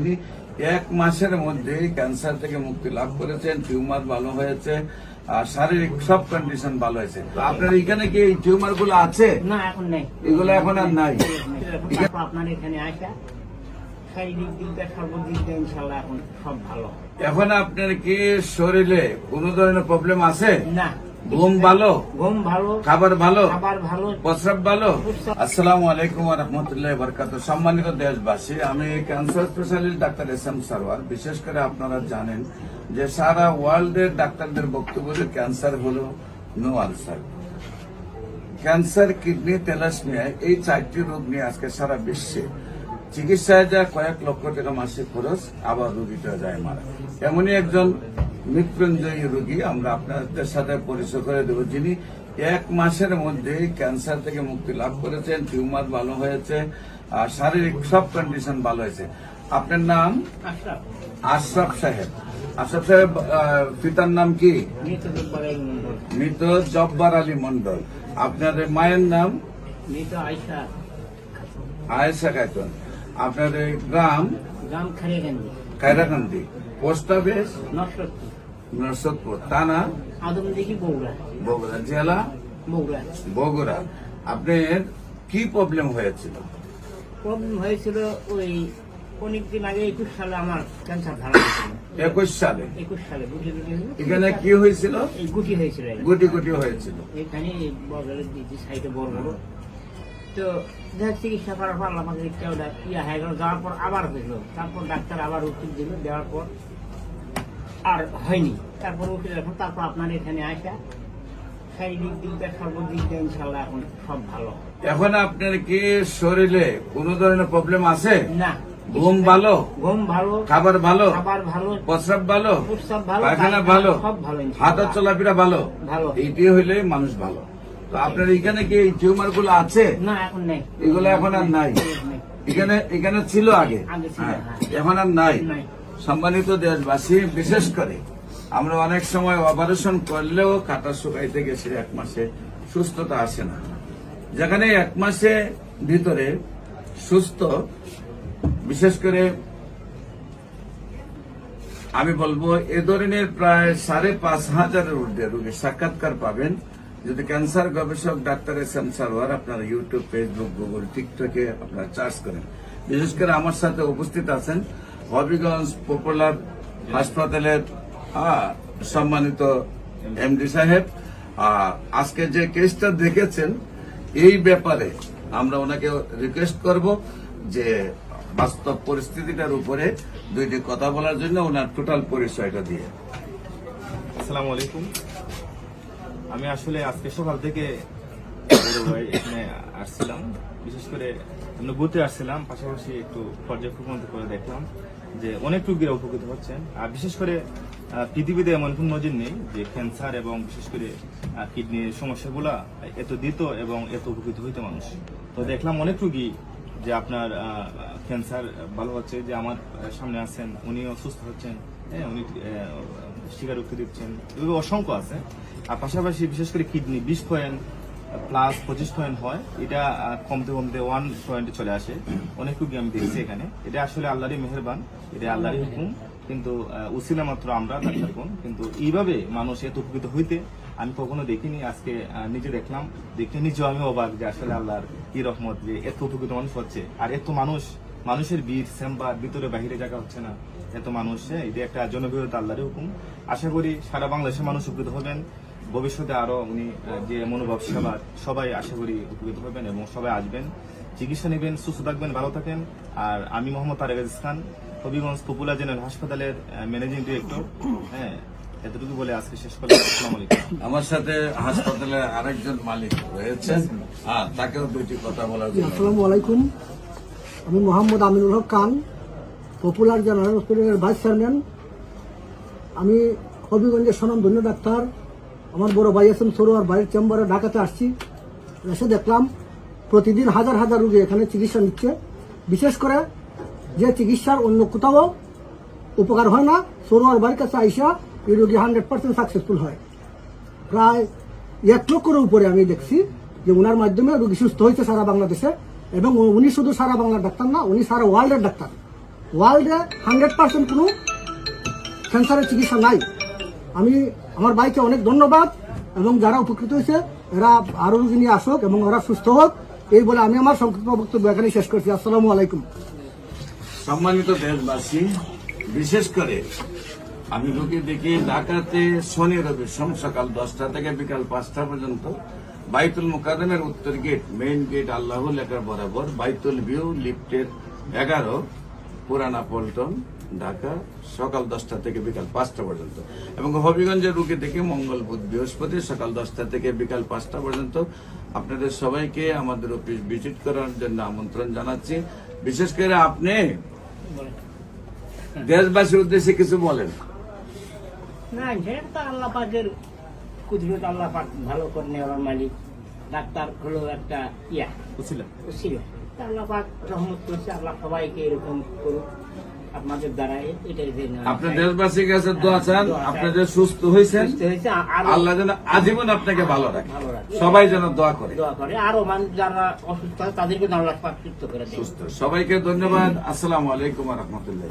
যিনি 1 মাসের মধ্যে ক্যান্সার থেকে মুক্তি লাভ করেছেন, টিউমার ভালো হয়েছে, আর শারীরিক সব কন্ডিশন ভালো হয়েছে। তো আপনার এখানে কি এই টিউমার গুলো আছে? না, এখন নেই, এগুলো এখন আর নাই। আপনার এখানে আসা শারীরিক দিকটা সর্বদিক দিয়ে ইনশাল্লাহ এখন সব ভালো। এখন আপনার কি শরীরে কোন ধরনের প্রবলেম আছে? না। ঘুম ভালো? ঘুম ভালো। খাবার ভালো? খাবার ভালো। প্রস্রাব ভালো? আসসালামু আলাইকুম ওয়া রাহমাতুল্লাহি ওয়া বারাকাতুহু। সম্মানিত দেশবাসী, আমি cancer specialist doctor SM. Sarwar. বিশেষ করে আপনারা জানেন যে সারা ওয়ার্ল্ডের ডাক্তারদের বক্তব্য যে ক্যান্সার হলো no answer. Cancer, kidney, thalassemia এই 4টি রোগ নিয়ে আজকে সারা বিশ্বে চিকিৎসায় যায় কয়েক লক্ষ টাকা মাসিক খরচ, আবার রোগীটা যায় মারা। এমনই একজন মৃত্যুঞ্জয়ী রোগী আমরা আপনাদের সাথে পরিচয় করে দেব, যিনি 1 মাসের মধ্যে ক্যান্সার থেকে মুক্তি লাভ করেছেন, টিউমার ভালো হয়েছে, আর শারীরিক সব কন্ডিশন ভালো হয়েছে। আপনার নাম? আশরাফ সাহেব। আশরাফ সাহেব, পিতার নাম কি? মৃত জব্বার আলী মন্ডল। আপনার মায়ের নাম? আয়েশা খাতুন। আপনার গ্রাম? খায়রাকান্দি। Post office? নরসদপুর। থানা? আদমদিঘি, বগুড়া। বগুড়া। জেলা? বগুড়া। আপনার কি প্রবলেম হয়েছিল? প্রবলেম হয়েছিল ওই অনেকদিন আগে 21 সালে আমার ক্যান্সার ধরা হয়েছিল। 21 সালে? 21 সালে গুটি এখানে কি হয়েছিল? এই গুটি হয়েছিল। গুটি হয়েছিল এখানে বগলের দিকে সাইডে বড় বড়। তো চিকিৎসা করার পর আমাকে ইয়া হয়ে গেল। যাওয়ার পর আবার হইল। তারপর ডাক্তার আবার ওষুধ দিল, দেওয়ার পর আর হয়নি। তারপর ওষুধ এখন তারপর আপনার এখানে আসা শারীরিক দিকটা সর্বদিক দিয়ে ইনশাল্লাহ এখন সব ভালো। এখন আপনার কি শরীরে কোন ধরনের প্রবলেম আছে? না। ঘুম ভালো? ঘুম ভালো। খাবার ভালো? খাবার ভালো। প্রস্রাব ভালো? প্রস্রাব ভালো। পায়খানা ভালো? সব ভালো। হাঁটা চলাফেরা ভালো? ভালো। এইটি হইলে মানুষ ভালো। তো আপনার এখানে কি এই টিউমার গুলো আছে? না, এখন নেই। এগুলো এখন আর নাই। এখানে ছিল আগে, এখন আর নাই। সম্মানিত দেশবাসী, বিশেষ করে আমরা অনেক সময় অপারেশন করলেও কাটা শুকাইতে গেছে 1 মাসে সুস্থতা আসে না। যেখানে 1 মাসে ভিতরে সুস্থ, বিশেষ করে আমি বলবো এ ধরনের প্রায় 5,500-এর ঊর্ধ্বে রোগী সাক্ষাৎকার পাবেন যদি ক্যান্সার গবেষক ডাক্তার এস.এম. সারওয়ার আপনারা ইউটিউব, ফেসবুক, গুগল, টিকটকে আপনারা সার্চ করেন। বিশেষ করে আমার সাথে উপস্থিত আছেন হবিগঞ্জ পপুলার হাসপাতালের সম্মানিত এমডি সাহেব। আজকে যে কেসটা দেখেছেন এই ব্যাপারে আমরা ওনাকে রিকোয়েস্ট করব যে বাস্তব পরিস্থিতিটার উপরে 2টি কথা বলার জন্য ওনার টোটাল পরিচয়টা দিয়ে। আসসালামু আলাইকুম। আমি আসলে আজকে সকাল থেকে এখানে আসছিলাম, বিশেষ করে আমরা ঘুরতে আসছিলাম, পাশাপাশি একটু পর্যবেক্ষণ করে দেখলাম যে অনেক রোগীরা উপকৃত হচ্ছেন। আর বিশেষ করে পৃথিবীতে এমন কোন নজির নেই যে ক্যান্সার এবং বিশেষ করে কিডনির সমস্যাগুলা এত দিত এবং এত উপকৃত হইতো মানুষ। তো দেখলাম অনেক রোগী যে আপনার ক্যান্সার ভালো হচ্ছে, যে আমার সামনে আছেন উনিও সুস্থ হচ্ছেন, উনি স্বীকারোক্তি দিচ্ছেন, এভাবে অসংখ্য আছে। আর পাশাপাশি বিশেষ করে কিডনি 20 পয়েন্ট প্লাস 25 পয়েন্ট হয়, এটা কমতে কমতে 1 পয়েন্টে চলে আসে। অনেক রোগী আমি দেখছি এখানে। এটা আসলে আল্লাহরই মেহেরবান, এটা আল্লাহরই হুকুম, কিন্তু উসিলা মাত্র আমরা ডাক্তার কোন। কিন্তু এইভাবে মানুষ এত উপকৃত হইতে আমি কখনো দেখিনি। আজকে নিজে দেখলাম, দেখে নিজেও আমি অবাক যে আসলে আল্লাহর কি রহমত যে এত উপকৃত মানুষ হচ্ছে। আর এত মানুষের ভিড়, চেম্বার, ভিতরে বাহিরে জায়গা হচ্ছে না, এত মানুষ। এটা একটা জনবিরোধী আল্লাহরই হুকুম। আশা করি সারা বাংলাদেশের মানুষ উপকৃত হবেন। ভবিষ্যতে আরো উনি যে মনোভাব সেবার সবাই আশা করি উপকৃত হবেন এবং সবাই আসবেন, চিকিৎসা নেবেন, সুস্থ থাকবেন, ভালো থাকেন। আর আমি মোহাম্মদ তারেক আজিজ খান, হবিগঞ্জ পপুলার জেনারেল হাসপাতালের ম্যানেজিং ডিরেক্টর। এতটুকু বলে আজকে শেষ করলাম। আসসালামু আলাইকুম। আমার সাথে হাসপাতালের আরেকজন মালিক রয়েছেন, তাকেও 2টি কথা বলার জন্য। আসসালামু আলাইকুম। আমি মোহাম্মদ আমিনুল হক খান, পপুলার জেনারেল হসপিটালের ভাইস চেয়ারম্যান। আমি হবিগঞ্জের স্বনামধন্য ডাক্তার। আমার বড় ভাই এস.এম. সারওয়ার ভাইয়ের চেম্বারে ঢাকাতে আসছি। এসে দেখলাম প্রতিদিন হাজার হাজার রোগী এখানে চিকিৎসা নিচ্ছে। বিশেষ করে যে চিকিৎসার অন্য কোথাও উপকার হয় না, সারওয়ার ভাইয়ের কাছে আইসা এই রোগী 100% সাকসেসফুল হয়। প্রায় 1 লক্ষের উপরে আমি দেখছি যে ওনার মাধ্যমে রোগী সুস্থ হয়েছে সারা বাংলাদেশে। এবং উনি শুধু সারা বাংলার ডাক্তার না, উনি সারা ওয়ার্ল্ডের ডাক্তার। ওয়ার্ল্ডে 100% কোনো ক্যান্সারের চিকিৎসা নাই। আমি আমার ভাইকে অনেক ধন্যবাদ, এবং যারা উপকৃত হয়েছে এরা আরো রোগী নিয়ে আসুক এবং ওরা সুস্থ হোক, এই বলে আমি আমার সংক্ষিপ্ত বক্তব্য এখানে শেষ করছি। আসসালামু আলাইকুম। সম্মানিত দেশবাসী, বিশেষ করে আমি রোগী দেখি ঢাকাতে শনি রবি সোম সকাল 10টা থেকে বিকাল 5টা পর্যন্ত বাইতুল মুকাদ্দামের উত্তর গেট, মেইন গেট আল্লাহ লেখার বরাবর, বাইতুল ভিউ লিফটের 11, পুরানা পল্টন, ঢাকা, সকাল 10টা থেকে বিকাল 5টা পর্যন্ত। এবং হবিগঞ্জের রোগী দেখি মঙ্গল বুধ বৃহস্পতি সকাল 10টা থেকে বিকাল 5টা পর্যন্ত। আপনাদের সবাইকে আমাদের অফিস ভিজিট করার জন্য আমন্ত্রণ জানাচ্ছি। বিশেষ করে আপনি দেশবাসীর উদ্দেশ্যে কিছু বলেন। না, সেটা তো আল্লাহ পাকের কুদরত, আল্লাহ পাক ভালো করে নেওয়ার মালিক। ডাক্তার হলো একটা বুঝছিলাম। ছিল, তা আল্লাহ পাক রহমত করছে। আল্লাহ সবাইকে এরকম করুক আপনাদের দ্বারা। এটাই যে না, আপনি দেশবাসীর কাছে দোয়া চান, আপনি যে সুস্থ হয়েছেন, সুস্থ হয়েছে, আরো আল্লাহ যেন আজীবন আপনাকে ভালো রাখে। ভালো রাখে। সবাই যেন দোয়া করে। দোয়া করে, আরো মানুষ যারা অসুস্থ হয় তাদেরকে আল্লাহ পাক সুস্থ করে দেয়। সুস্থ। সবাইকে ধন্যবাদ। আসসালামু আলাইকুম ওয়া রাহমাতুল্লাহ।